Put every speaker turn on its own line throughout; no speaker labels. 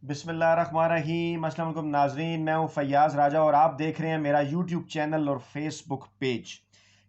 बिस्मिल्लाहिर्रहमानिर्रहीम। अस्सलाम वालेकुम नाजरीन, मैं हूं फैयाज राजा और आप देख रहे हैं मेरा यूट्यूब चैनल और फेसबुक पेज।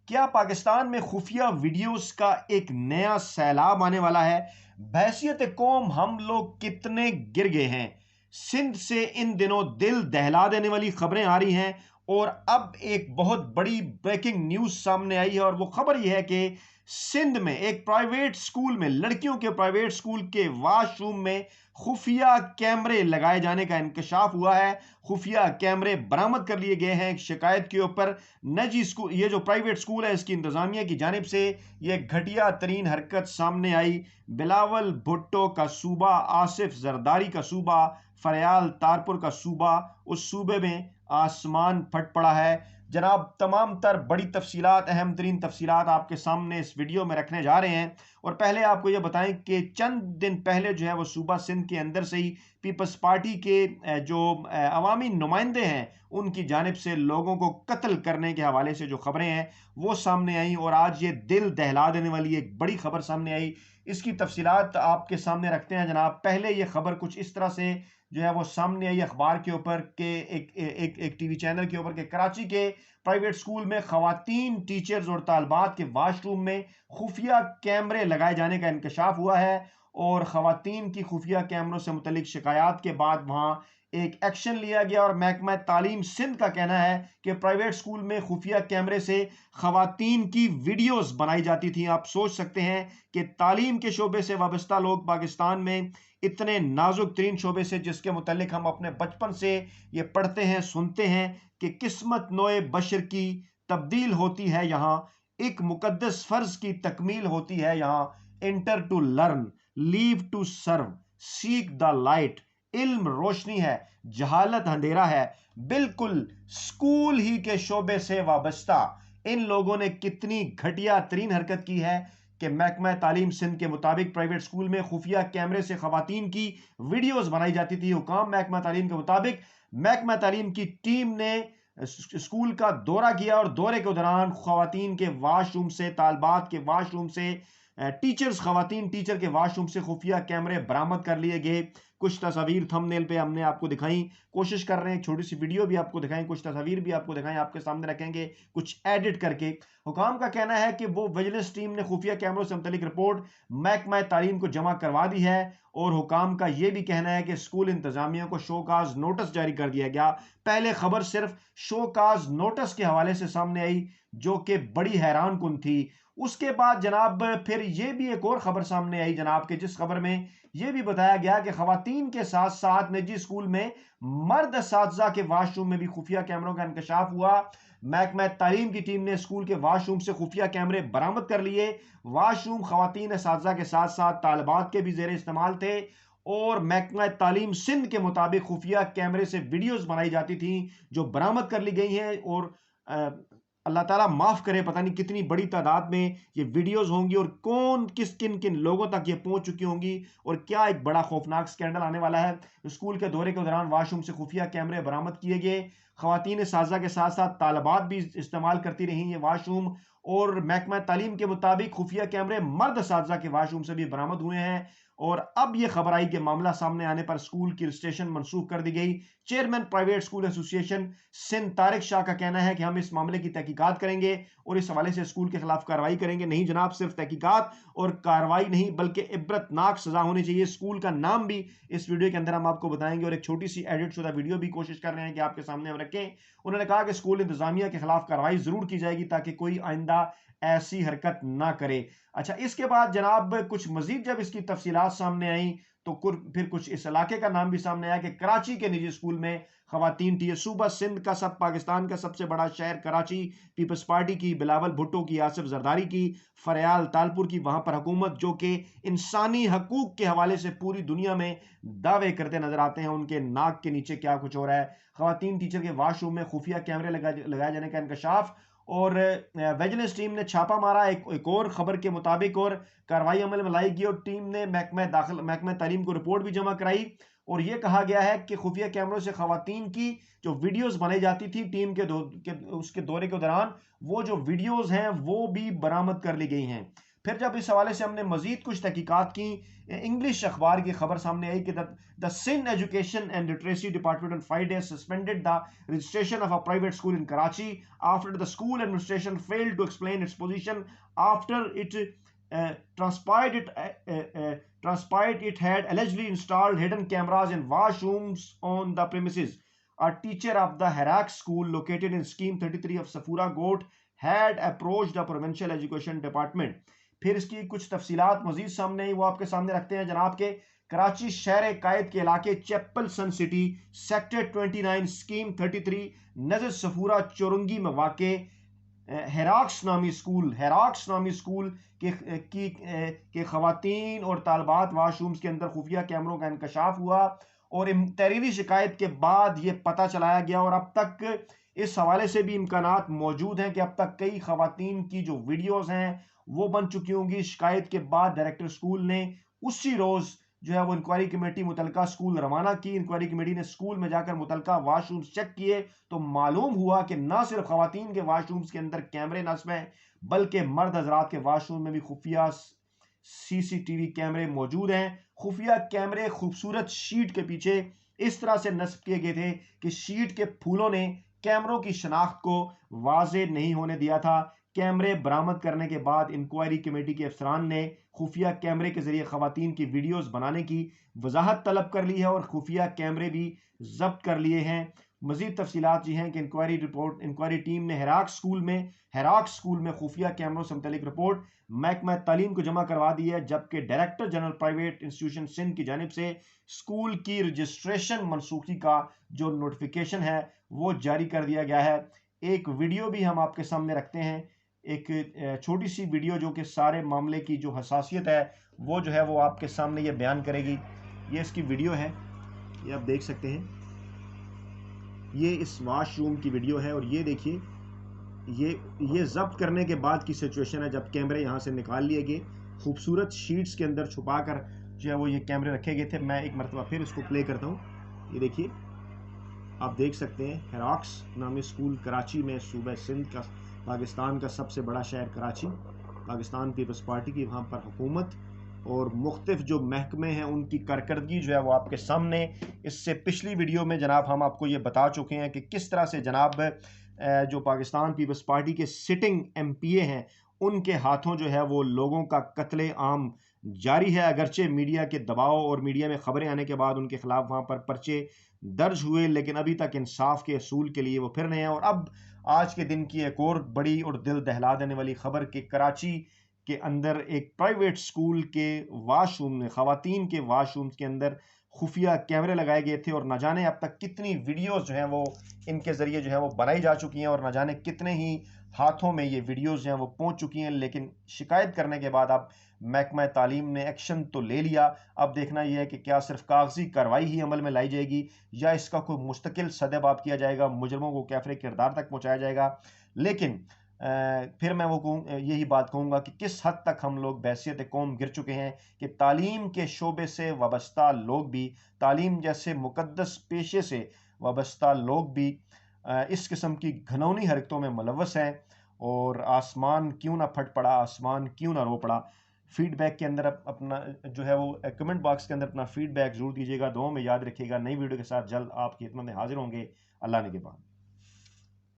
क्या पाकिस्तान में खुफिया वीडियोस का एक नया सैलाब आने वाला है? बहैसियत कौम हम लोग कितने गिर गए हैं। सिंध से इन दिनों दिल दहला देने वाली खबरें आ रही हैं और अब एक बहुत बड़ी ब्रेकिंग न्यूज सामने आई है और वो खबर यह है कि सिंध में एक प्राइवेट स्कूल में, लड़कियों के प्राइवेट स्कूल के वॉशरूम में खुफिया कैमरे लगाए जाने का इंकशाफ हुआ है। खुफिया कैमरे बरामद कर लिए गए हैं एक शिकायत के ऊपर। निजी स्कूल, ये जो प्राइवेट स्कूल है, इसकी इंतजामिया की जानिब से ये घटिया तरीन हरकत सामने आई। बिलावल भुट्टो का सूबा, आसिफ जरदारी का सूबा, फरयाल तारपुर का सूबा, उस सूबे में आसमान फट पड़ा है। जनाब, तमाम तर बड़ी तफसीलात, अहम तरीन तफसीलात आपके सामने इस वीडियो में रखने जा रहे हैं। और पहले आपको यह बताएं कि चंद दिन पहले जो है वो सूबा सिंध के अंदर से ही पीपल्स पार्टी के जो अवामी नुमाइंदे हैं, उनकी जानिब से लोगों को कत्ल करने के हवाले से जो खबरें हैं वो सामने आई और आज ये दिल दहला देने वाली एक बड़ी खबर सामने आई। इसकी तफसीलात आपके सामने रखते हैं जनाब। पहले ये खबर कुछ इस तरह से जो है वो सामने आई अखबार के ऊपर के एक टीवी चैनल के ऊपर के कराची के प्राइवेट स्कूल में खवातीन टीचर्स और तालबात के वाशरूम में खुफिया कैमरे लगाए जाने का इंकशाफ हुआ है। और खवातीन की खुफिया कैमरों से मुतलिक शिकायत के बाद वहां एक एक्शन लिया गया और महकमा तालीम सिंध का कहना है कि प्राइवेट स्कूल में खुफिया कैमरे से खवातीन की वीडियोस बनाई जाती थी। आप सोच सकते हैं कि तालीम के शोबे से वाबस्ता लोग पाकिस्तान में, इतने नाजुक तरीन शोबे से जिसके मुतल्लिक हम अपने बचपन से ये पढ़ते हैं, सुनते हैं कि किस्मत नोए बशर की तब्दील होती है, यहाँ एक मुकद्दस फर्ज की तकमील होती है, यहाँ enter to learn, leave to serve, seek the light. इल्म रोशनी है, जहालत अंधेरा है। बिल्कुल स्कूल ही के शोबे से वाबस्ता इन लोगों ने कितनी घटिया तरीन हरकत की है कि महकमा तालीम सिंध के मुताबिक प्राइवेट स्कूल में खुफिया कैमरे से खवातीन की वीडियोस बनाई जाती थी। हुकाम महकमा तालीम के मुताबिक महकमा तालीम की टीम ने स्कूल का दौरा किया और दौरे के दौरान खवातीन के वाशरूम से, तालबात के वाशरूम से, खवातीन टीचर के वाशरूम से खुफिया कैमरे बरामद कर लिए गए। कुछ तस्वीर थंबनेल पे हमने आपको दिखाई, कोशिश कर रहे हैं एक छोटी सी वीडियो भी आपको दिखाएं, कुछ तस्वीर भी आपको दिखाएं, आपके सामने रखेंगे कुछ एडिट करके। हुकाम का कहना है कि वो विजिलेंस टीम ने खुफिया कैमरों से मुतल्लिक रिपोर्ट महकमा तालीम को जमा करवा दी है और हुकाम का यह भी कहना है कि स्कूल इंतजामिया को शोकाज नोटिस जारी कर दिया गया। पहले खबर सिर्फ शोकाज नोटिस के हवाले से सामने आई जो कि बड़ी हैरान कुन थी। उसके बाद जनाब फिर ये भी एक और खबर सामने आई जनाब के, जिस खबर में यह भी बताया गया कि खवातीन के साथ साथ निजी स्कूल में मर्द असातिज़ा के वाशरूम में भी खुफिया कैमरों का इंकशाफ हुआ। महकमा तालीम की टीम ने स्कूल के वाशरूम से खुफिया कैमरे बरामद कर लिए। वाशरूम खवातीन असातिज़ा के साथ साथ तालिबात के भी जेर इस्तेमाल थे और महकमा तालीम सिंध के मुताबिक खुफिया कैमरे से वीडियोस बनाई जाती थी जो बरामद कर ली गई हैं। और अल्लाह ताला माफ करे, पता नहीं कितनी बड़ी तादाद में ये वीडियोस होंगी और कौन किन किन लोगों तक ये पहुंच चुकी होंगी और क्या एक बड़ा खौफनाक स्कैंडल आने वाला है। स्कूल के दौरे के दौरान वाशरूम से खुफिया कैमरे बरामद किए गए। खवातीन साजा के साथ साथ तालिबात भी इस्तेमाल करती रही ये वाशरूम और महकमा तालीम के मुताबिक खुफिया कैमरे मर्द साजा के वाशरूम से भी बरामद हुए हैं। और अब यह खबर आई कि मामला सामने आने पर स्कूल की रजिस्ट्रेशन मनसूख कर दी गई। Chairman private school association Sindh Tariq Shah का कहना है कि हम इस मामले की तहकीकात करेंगे और इस हवाले से स्कूल के खिलाफ कार्रवाई करेंगे। नहीं जनाब, सिर्फ तहकीकात और कार्रवाई नहीं बल्कि इबरतनाक सजा होनी चाहिए। स्कूल का नाम भी इस वीडियो के अंदर हम आपको बताएंगे और एक छोटी सी एडिट शुदा वीडियो भी कोशिश कर रहे हैं कि आपके सामने हम रखें। उन्होंने कहा कि स्कूल इंतजामिया के खिलाफ कार्रवाई जरूर की जाएगी ताकि कोई आइंदा ऐसी हरकत ना करे। अच्छा, इसके बाद जनाब कुछ मजीद जब इसकी तफसीलात सामने आई तो फिर कुछ इस इलाके का नाम भी सामने आया कि कराची के निजी स्कूल में खवातीन टीचर, सूबा सिंध का, सब पाकिस्तान का सबसे बड़ा शहर कराची, पीपल्स पार्टी की, बिलावल भुट्टो की, आसिफ जरदारी की, फरयाल तालपुर की, वहां पर हुकूमत जो कि इंसानी हकूक के हवाले से पूरी दुनिया में दावे करते नजर आते हैं, उनके नाक के नीचे क्या कुछ हो रहा है। खवातीन टीचर के वाशरूम में खुफिया कैमरे लगाए जाने का इंकशाफ और विजिलेंस टीम ने छापा मारा एक और खबर के मुताबिक और कार्रवाई अमल में लाई गई और टीम ने महकमा तालीम को रिपोर्ट भी जमा कराई। और यह कहा गया है कि खुफिया कैमरों से खवातीन की जो वीडियोस बनाई जाती थी टीम उसके दौरे के दौरान, वो जो वीडियोस हैं वो भी बरामद कर ली गई हैं। پھر جب اس حوالے سے ہم نے مزید کچھ تحقیقات کی، انگلش اخبار کی خبر سامنے آئی کہ the Sindh Education and Literacy Department on Friday suspended the registration of a private school in Karachi after the school administration failed to explain its position after it transpired it had allegedly installed hidden cameras in washrooms on the premises. A teacher of the Harak school located in Scheme 33 of Safura Goat had approached the Provincial Education Department. پھر اس کی کچھ تفصیلات مزید سامنے آئی، وہ آپ کے سامنے رکھتے ہیں جناب کے کراچی شہر قائد کے علاقے چیپل سن سٹی سیکٹر 29 سکیم 33 نظر سفورہ چورنگی میں واقع ہیراکس نامی اسکول کے خواتین اور طالبات واش رومز کے اندر خفیہ کیمروں کا انکشاف ہوا، اور تحریری شکایت کے بعد یہ پتہ چلایا گیا، اور اب تک اس حوالے سے بھی امکانات موجود ہیں کہ اب تک کئی خواتین کی جو ویڈیوز ہیں وہ بن چکی ہوں گی۔ شکایت کے بعد ڈائریکٹر اسکول نے اسی روز جو ہے وہ انکوائری کمیٹی متعلقہ اسکول روانہ کی۔ انکوائری کمیٹی نے اسکول میں جا کر متعلقہ واش رومز چیک کیے تو معلوم ہوا کہ نہ صرف خواتین کے واش رومز کے اندر کیمرے نصب ہیں بلکہ مرد حضرات کے واش روم میں بھی خفیہ سی سی ٹی وی کیمرے موجود ہیں۔ خفیہ کیمرے خوبصورت شیٹ کے پیچھے اس طرح سے نصب کیے گئے تھے کہ شیٹ کے پھولوں نے کیمروں کی شناخت کو واضح نہیں ہونے دیا تھا۔ کیمرے برآمد کرنے کے بعد انکوائری کمیٹی کے افسران نے خفیہ کیمرے کے ذریعے خواتین کی ویڈیوز بنانے کی وضاحت طلب کر لی ہے اور خفیہ کیمرے بھی ضبط کر لیے ہیں۔ مزید تفصیلات یہ ہیں کہ انکوائری ٹیم نے ہیراک اسکول میں خفیہ کیمروں سے متعلق رپورٹ محکمہ تعلیم کو جمع کروا دی ہے، جبکہ director general private institution Sindh کی جانب سے اسکول کی رجسٹریشن منسوخی کا جو نوٹیفیکیشن ہے وہ جاری کر دیا گیا ہے۔ ایک ویڈیو بھی ہم آپ کے سامنے رکھتے ہیں، ایک چھوٹی سی ویڈیو جو کہ سارے معاملے کی جو حساسیت ہے وہ جو ہے وہ آپ کے سامنے یہ بیان کرے گی۔ یہ اس کی ویڈیو ہے، یہ آپ دیکھ سکتے ہیں، یہ اس واش روم کی ویڈیو ہے، اور یہ دیکھیے یہ ضبط کرنے کے بعد کی سچویشن ہے جب کیمرے یہاں سے نکال لیے گئے، خوبصورت شیٹس کے اندر چھپا کر جو ہے وہ یہ کیمرے رکھے گئے تھے۔ میں ایک مرتبہ پھر اس کو پلے کرتا ہوں، یہ دیکھیے آپ دیکھ سکتے ہیں ہیراکس نامی اسکول کراچی میں، صوبہ سندھ کا، پاکستان کا سب سے بڑا شہر کراچی، پاکستان پیپلز پارٹی کی وہاں پر حکومت اور مختلف جو محکمے ہیں ان کی کارکردگی جو ہے وہ آپ کے سامنے۔ اس سے پچھلی ویڈیو میں جناب ہم آپ کو یہ بتا چکے ہیں کہ کس طرح سے جناب جو پاکستان پیپلز پارٹی کے سٹنگ ایم پی اے ہیں ان کے ہاتھوں جو ہے وہ لوگوں کا قتل عام جاری ہے، اگرچہ میڈیا کے دباؤ اور میڈیا میں خبریں آنے کے بعد ان کے خلاف وہاں پر پرچے درج ہوئے، لیکن ابھی تک انصاف کے اصول کے لیے وہ پھر رہے ہیں۔ اور اب آج کے دن کی ایک اور بڑی اور دل دہلا دینے والی خبر کہ کراچی کے اندر ایک پرائیویٹ سکول کے واش روم میں، خواتین کے واش روم کے اندر خفیہ کیمرے لگائے گئے تھے، اور نہ جانے اب تک کتنی ویڈیوز جو ہیں وہ ان کے ذریعے جو ہے وہ بنائی جا چکی ہیں، اور نہ جانے کتنے ہی ہاتھوں میں یہ ویڈیوز جو ہیں وہ پہنچ چکی ہیں۔ لیکن شکایت کرنے کے بعد اب محکمہ تعلیم نے ایکشن تو لے لیا، اب دیکھنا یہ ہے کہ کیا صرف کاغذی کارروائی ہی عمل میں لائی جائے گی یا اس کا کوئی مستقل سدباب کیا جائے گا، مجرموں کو کیفر کردار تک پہنچایا جائے گا۔ لیکن پھر میں یہی بات کہوں گا کہ کس حد تک ہم لوگ بحیثیت قوم گر چکے ہیں کہ تعلیم کے شعبے سے وابستہ لوگ بھی، تعلیم جیسے مقدس پیشے سے وابستہ لوگ بھی اس قسم کی گھنونی حرکتوں میں ملوث ہیں، اور آسمان کیوں نہ پھٹ پڑا، آسمان کیوں نہ رو پڑا۔ فیڈ بیک کے اندر اپنا جو ہے وہ کمنٹ باکس کے اندر اپنا فیڈ بیک ضرور دیجیے گا، دعاؤں میں یاد رکھیے گا۔ نئی ویڈیو کے ساتھ جلد آپ کی خدمت میں حاضر ہوں گے۔ اللہ نگہبان۔